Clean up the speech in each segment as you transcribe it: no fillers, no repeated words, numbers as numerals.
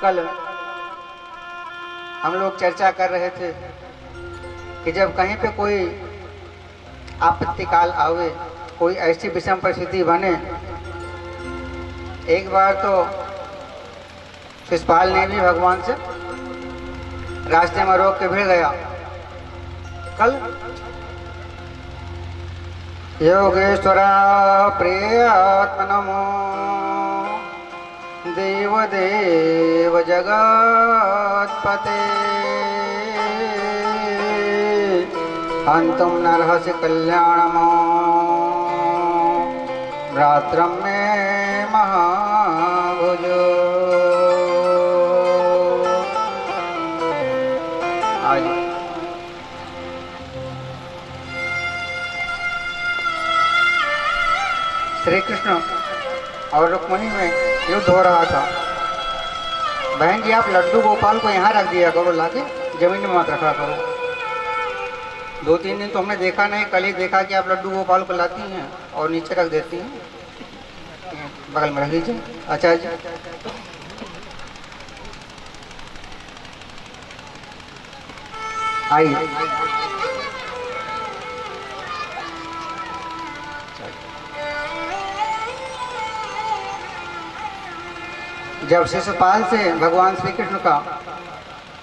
कल हम लोग चर्चा कर रहे थे कि जब कहीं पे कोई आपत्ति काल आवे, कोई ऐसी विषम परिस्थिति बने, एक बार तो शिषपाल ने भी भगवान से रास्ते में रोक के भिड़ गया। कल योगेश्वरा प्रियात्मनमो देव देव जगत्पते हन्तुं नरहसि कल्याणमो रात्रं मे महाभुजो। आज श्री कृष्ण और रुक्मिणी में युद्ध हो रहा था। बहन जी, आप लड्डू गोपाल को यहाँ रख दिया करो, लाके जमीन में मत रखा करो। 2-3 दिन तो हमने देखा नहीं, कल ही देखा कि आप लड्डू गोपाल को लाती हैं और नीचे रख देती हैं। बगल में रख लीजिए। अच्छा जी, आइए। जब शिषपाल से भगवान श्री कृष्ण का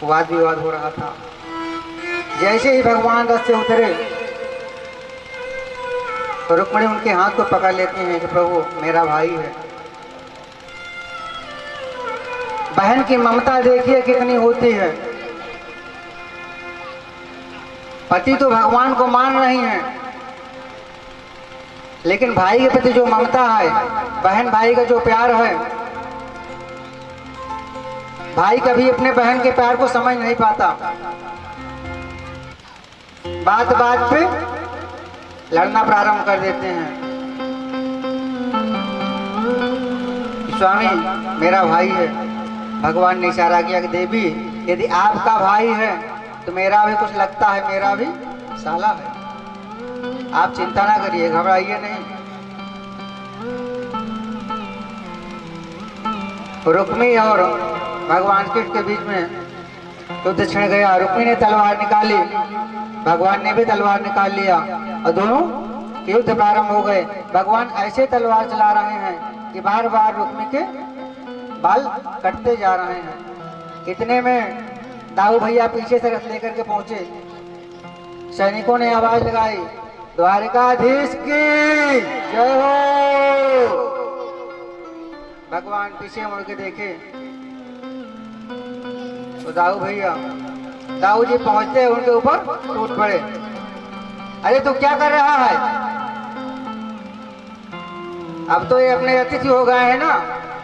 वाद विवाद हो रहा था, जैसे ही भगवान रथ से उतरे तो रुक्मिणी उनके हाथ को पकड़ लेते हैं कि प्रभु मेरा भाई है। बहन की ममता देखिए कितनी होती है। पति तो भगवान को मान रही हैं, लेकिन भाई के प्रति जो ममता है, बहन भाई का जो प्यार है, भाई कभी अपने बहन के प्यार को समझ नहीं पाता। बात बात पे लड़ना प्रारंभ कर देते हैं। स्वामी मेरा भाई है। भगवान ने इशारा किया कि देवी, यदि आपका भाई है तो मेरा भी कुछ लगता है, मेरा भी साला है। आप चिंता ना करिए, घबराइए नहीं। रुक्मी और भगवान कृष्ण के बीच में युद्ध छिड़ गया। रुक्मी ने तलवार निकाली, भगवान ने भी तलवार निकाल लिया और दोनों युद्ध प्रारंभ हो गए। भगवान ऐसे तलवार चला रहे हैं कि बार बार रुक्मी के बाल कटते जा रहे हैं। इतने में दाऊ भैया पीछे से रथ लेकर के पहुंचे। सैनिकों ने आवाज लगाई, द्वारिकाधीश की जय हो। भगवान पीछे मुड़ के देखे तो दाऊ जी पहुंचते उनके ऊपर टूट पड़े। अरे तू क्या कर रहा है? अब तो ये अपने अतिथि हो गए हैं ना,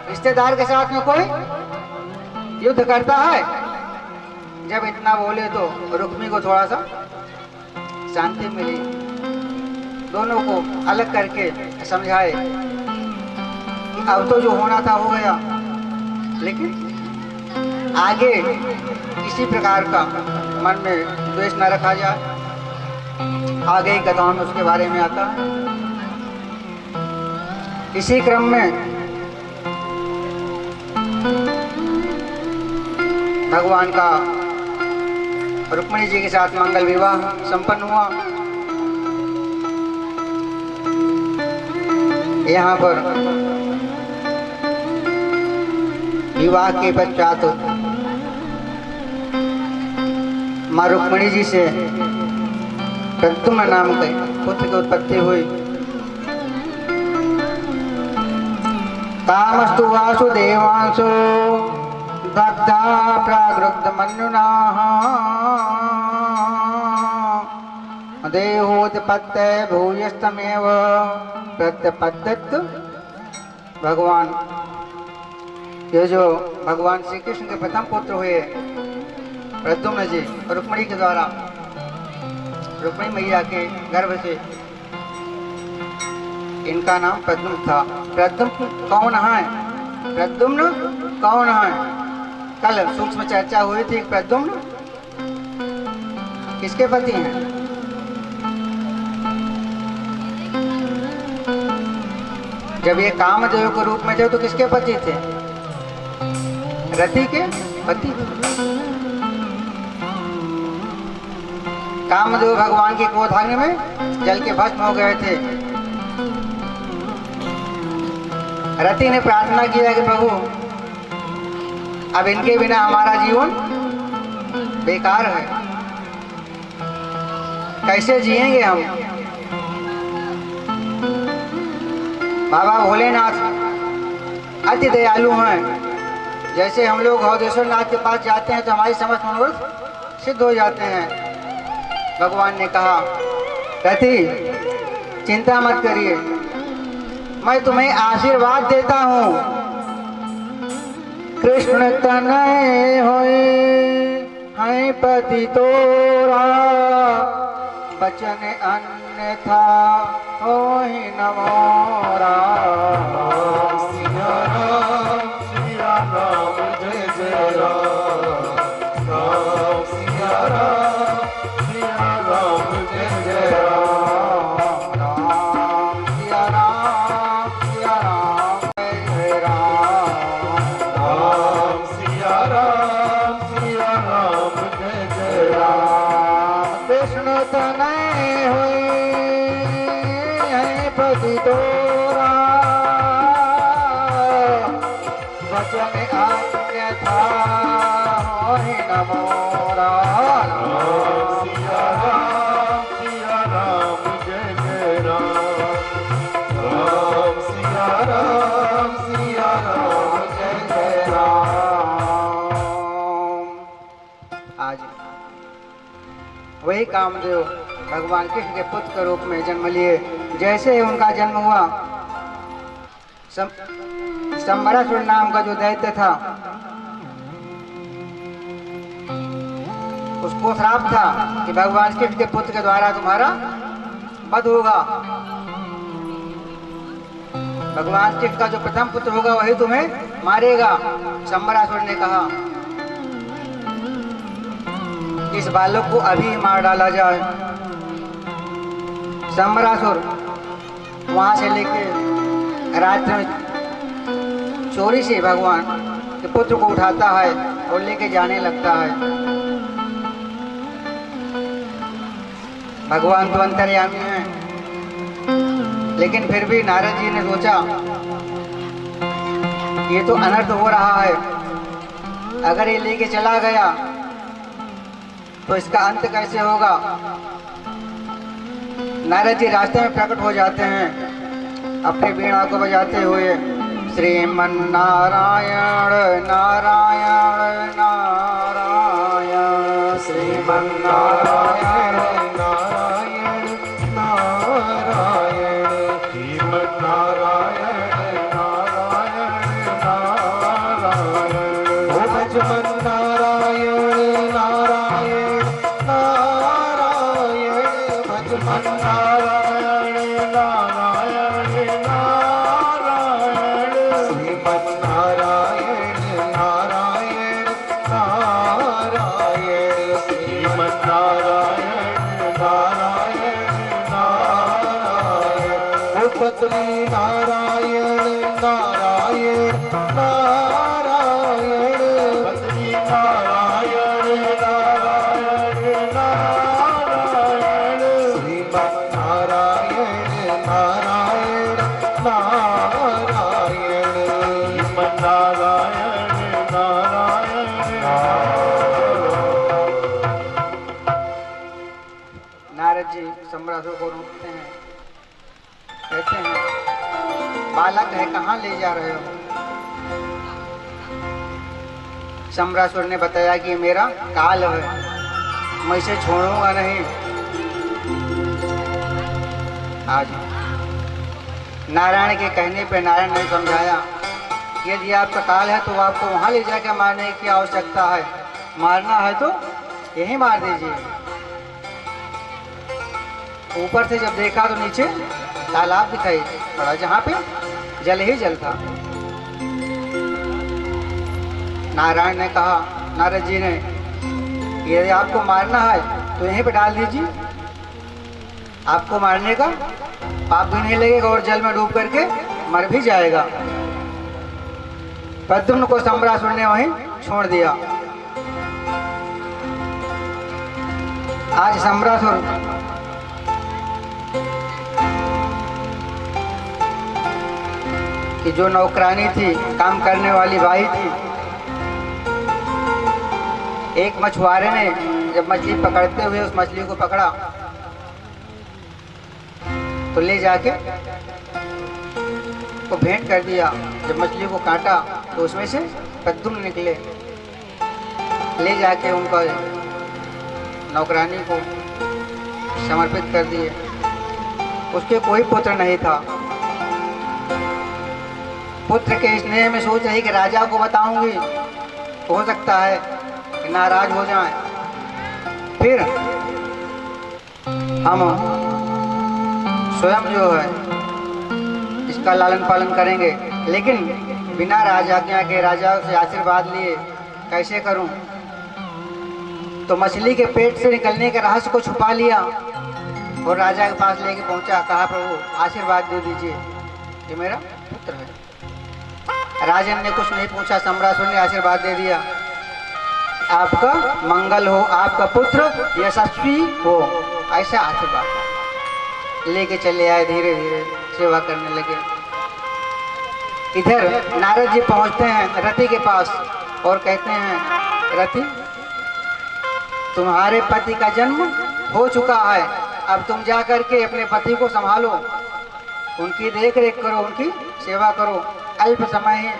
रिश्तेदार के साथ में कोई युद्ध करता है। जब इतना बोले तो रुक्मी को थोड़ा सा शांति मिली। दोनों को अलग करके समझाए कि अब तो जो होना था हो गया, लेकिन आगे किसी प्रकार का मन में द्वेष न रखा जाए। आगे ही कथाओं में उसके बारे में आता है। इसी क्रम में भगवान का रुक्मिणी जी के साथ मंगल विवाह संपन्न हुआ। यहाँ पर विवाह के पश्चात माँ रुक्मिणी जी से प्रद्युम्न नाम के पुत्र की उत्पत्ति हुई। कामस्तु वासुदेवांशो दग्धा प्रागृद्ध मन्युनाः देहोत्पत्ते भूयस्तमेव प्रत्यपद्यत। भगवान ये जो भगवान श्री कृष्ण के प्रथम पुत्र हुए प्रद्युम्न जी, रुक्मिणी के द्वारा, रुक्मिणी मैया के गर्भ से, इनका नाम प्रद्युम्न था। प्रद्युम्न कौन है? प्रद्युम्न कौन है? कल सूक्ष्म चर्चा हुई थी। प्रद्युम्न किसके पति हैं? जब ये कामदेव के रूप में थे तो किसके पति थे? रति के पति। कामदेव भगवान के क्रोधाग्नि में जल के भस्म हो गए थे। रति ने प्रार्थना किया कि प्रभु अब इनके बिना हमारा जीवन बेकार है, कैसे जिएंगे हम। बाबा भोलेनाथ अति दयालु हैं। जैसे हम लोग हौदेश्वर नाथ के पास जाते हैं तो हमारी समस्त मनोरथ सिद्ध हो जाते हैं। भगवान ने कहा रति चिंता मत करिए, मैं तुम्हें आशीर्वाद देता हूँ। कृष्ण तनय होए हैं पति तोरा, बचन अन्यथा होहि न मोरा। सिया राम जय जय राम, राम सिया राम जय जय राम, राम सिया राम जय जय राम, राम सिया राम जय जय राम। कृष्ण तनय होए हैं पति तोरा, वचन अन्यथा होहि न मोरा। राम सिया राम जय जय राम, राम सिया राम जय जय राम। आज वही कामदेव भगवान कृष्ण के पुत्र के रूप में जन्म लिए। जैसे ही उनका जन्म हुआ, संबरासुर नाम का जो दैत्य था उसको श्राप था कि भगवान कृष्ण के पुत्र के द्वारा तुम्हारा वध होगा। भगवान कृष्ण का जो प्रथम पुत्र होगा वही तुम्हें मारेगा। संबरासुर ने कहा इस बालक को अभी मार डाला जाए। संबरासुर वहां से लेके रात्रि में चोरी से भगवान के पुत्र को उठाता है और लेके जाने लगता है। भगवान तो अंतर्यामी हैं, लेकिन फिर भी नारद जी ने सोचा ये तो अनर्थ हो रहा है, अगर ये लेके चला गया तो इसका अंत कैसे होगा। नारद जी रास्ते में प्रकट हो जाते हैं अपने वीणा को बजाते हुए। श्रीमन्नारायण नारायण नारायण, श्रीमन्नारायण नारायण नारायण, श्रीमन्नारायण नारायण नारायण। ओ भजमन्नारायण नारायण नारायण, भजमन्नारायण नारायण नारायण, श्रीमन्नारायण नारायण नारायण, श्रीमन्नारायण नारायण नारायण। ओ पत्नी नारायण नारायण नारायण, पत्नी नारायण नारायण नारायण, श्रीमन्नारायण नारायण नारायण, श्रीमन्नारायण नारायण नारायण। नारद जी संबरासुर को रोकते हैं, कहते हैं बालक है कहाँ ले जा रहे हो। संबरासुर ने बताया कि मेरा काल है, मैं इसे छोड़ूंगा नहीं। आज नारायण के कहने पर नारायण ने समझाया कि यदि आपका काल है तो आपको वहां ले जाकर मारने की आवश्यकता है, मारना है तो यही मार दीजिए। ऊपर से जब देखा तो नीचे तालाब दिखाई पड़ा जहाँ पे जल ही जल था। नारायण ने कहा, नारद जी ने, यदि आपको मारना है तो यहीं पे डाल दीजिए, आपको मारने का पाप भी नहीं लगेगा और जल में डूब करके मर भी जाएगा। प्रद्युम्न को संबरासुर ने वहीं छोड़ दिया। आज सम्रासुर कि जो नौकरानी थी, काम करने वाली बाई थी, एक मछुआरे ने जब मछली पकड़ते हुए उस मछली को पकड़ा तो ले जाके को भेंट कर दिया। जब मछली को काटा तो उसमें से प्रद्युम्न निकले, ले जाके उनका नौकरानी को समर्पित कर दिए। उसके कोई पुत्र नहीं था। पुत्र के स्नेह में सोच रही कि राजा को बताऊंगी, हो सकता है कि नाराज हो जाए, फिर हम स्वयं जो है इसका लालन पालन करेंगे। लेकिन बिना राजाज्ञा के, राजा से आशीर्वाद लिए कैसे करूं? तो मछली के पेट से निकलने के रहस्य को छुपा लिया और राजा के पास लेके पहुंचा। कहा, प्रभु आशीर्वाद दे दीजिए, ये मेरा पुत्र है। राजन ने कुछ नहीं पूछा, सम्रासुर ने आशीर्वाद दे दिया, आपका मंगल हो, आपका पुत्र यशस्वी हो, ऐसा आशीर्वाद लेके चले आए। धीरे धीरे सेवा करने लगे। इधर नारद जी पहुंचते हैं रति के पास और कहते हैं, रति तुम्हारे पति का जन्म हो चुका है, अब तुम जा करके अपने पति को संभालो, उनकी देख रेख करो, उनकी सेवा करो। अल्प समय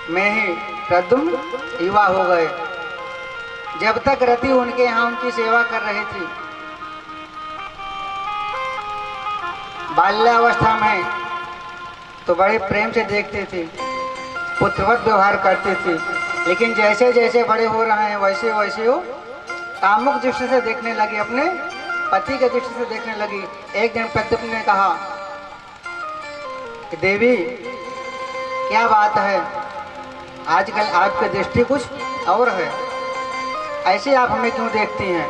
में ही प्रद्युम्न युवा हो गए। जब तक रति उनके यहाँ उनकी सेवा कर रही थी, बाल्यावस्था में तो बड़े प्रेम से देखते थे, पुत्रवत व्यवहार करते थे। लेकिन जैसे जैसे बड़े हो रहे हैं वैसे वैसे वो कामुक दृष्टि से देखने लगे, अपने पति के दृष्टि से देखने लगी। एक दिन प्रद्युम्न ने कहा कि देवी क्या बात है, आजकल आपकी दृष्टि कुछ और है, ऐसे आप हमें क्यों देखती हैं?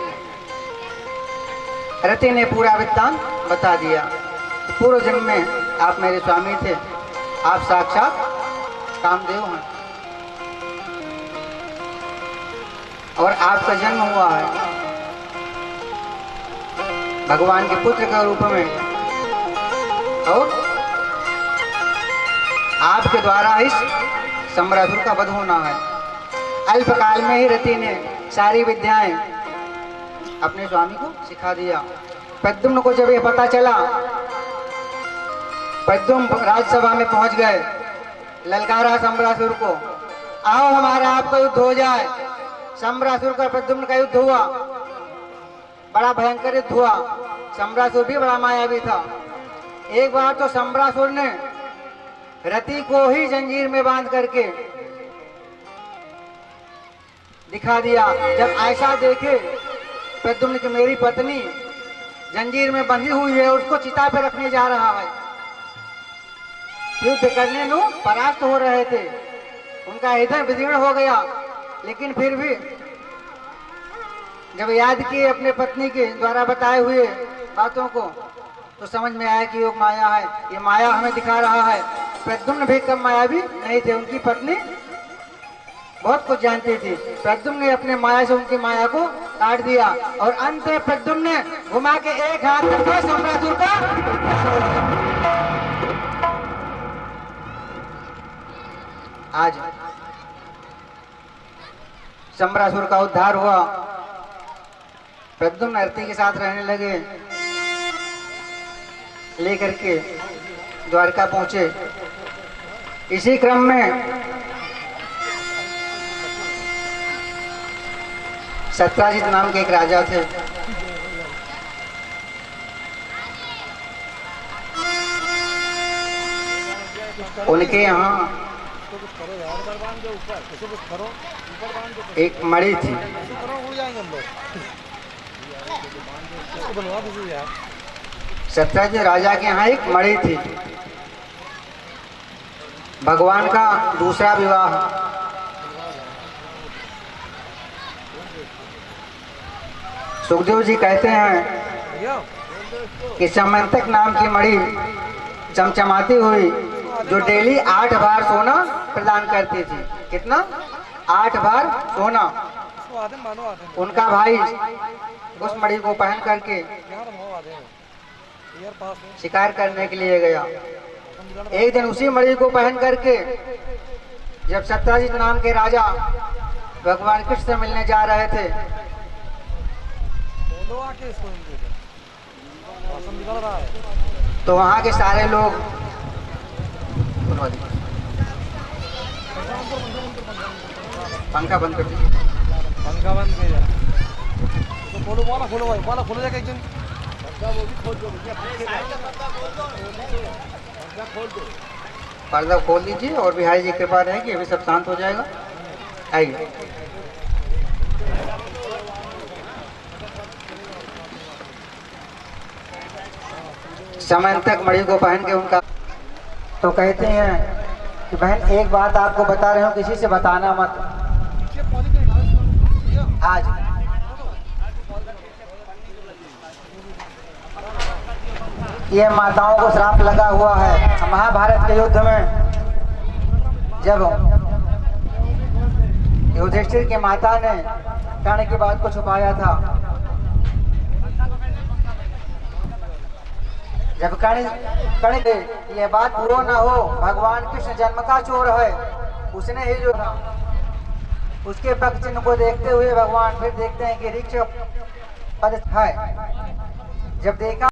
रति ने पूरा वृत्तांत बता दिया। पूर्व जन्म में आप मेरे स्वामी थे, आप साक्षात कामदेव हैं और आपका जन्म हुआ है भगवान के पुत्र के रूप में, और आपके द्वारा इस सम्रासुर का वध होना है। अल्पकाल में ही रति ने सारी विद्याएं अपने स्वामी को सिखा दिया। प्रद्युम्न को जब ये पता चला, प्रद्युम्न राजसभा में पहुंच गए, ललकारा सम्रासुर को, आओ हमारा आपका युद्ध हो जाए। सम्रासुर का प्रद्युम्न का युद्ध हुआ, बड़ा भयंकर युद्ध हुआ। सम्रासुर भी बड़ा मायावी था। एक बार तो सम्रासुर ने रति को ही जंजीर में बांध करके दिखा दिया। जब ऐसा देखे प्रद्युम्न की मेरी पत्नी जंजीर में बंधी हुई है, उसको चिता पे रखने जा रहा है। युद्ध करने लो परास्त हो रहे थे, उनका हृदय विदीर्ण हो गया। लेकिन फिर भी जब याद किए अपने पत्नी के द्वारा बताए हुए बातों को, तो समझ में आया कि योग माया है, ये माया हमें दिखा रहा है। प्रद्युम्न भी कम मायावी नहीं थे, उनकी पत्नी बहुत कुछ जानती थी। प्रद्युम्न ने अपने माया से उनकी माया को काट दिया और अंत में प्रद्युम्न ने घुमा के एक हाथ रखा सम्रासुर का। आज सम्रासुर का उद्धार हुआ। प्रद्युम्न रति के साथ रहने लगे, लेकर के द्वारका पहुंचे। इसी क्रम में सत्राजित नाम के एक राजा थे। उनके यहाँ एक मणि थी। सत्राजित राजा के यहाँ एक मणि थी। भगवान का दूसरा विवाह। सुखदेव जी कहते हैं कि समंतक नाम की मणि चमचमाती हुई जो डेली 8 बार सोना प्रदान करती थी। कितना 8 बार सोना। इसको आते हैं, मानो आते हैं। उनका भाई उस मणि को पहन करके यहाँ तो भाव आते हैं। यार पास में। शिकार करने के लिए गया। एक दिन उसी मणि को पहन करके जब सत्यजित नाम के राजा भगवान कृष्ण से मिलने जा रहे थे बोलो आके इसको इनके ऊपर। मौसम निकल रहा है। तो वहाँ के सारे लोग पंखा बंद कर दीजिए। पंखा बंद किया जाए। तो खोलो वाला खोलो भाई, वाला खोलो जाएगा एक दिन। पंखा वो भी खोल दो भैया, पीछे पंखा खोल दो। पर्दा खोल दीजिए और बिहारी जी कृपा रहेगी, अभी सब शांत हो जाएगा। आइए। समय तक मणि को पहन के उनका तो कहते हैं कि बहन एक बात आपको बता रहे हो, किसी से बताना मत। आज ये माताओं को श्राप लगा हुआ है। महाभारत के युद्ध में जब युधिष्ठिर की माता ने कर्ण की बात को छुपाया था, जब कर्ण ये बात पूरा ना हो, भगवान कृष्ण जन्म का चोर है, उसने ही जो था उसके पक्ष चिन्ह को देखते हुए भगवान फिर देखते हैं कि ऋक्ष पद है। जब देखा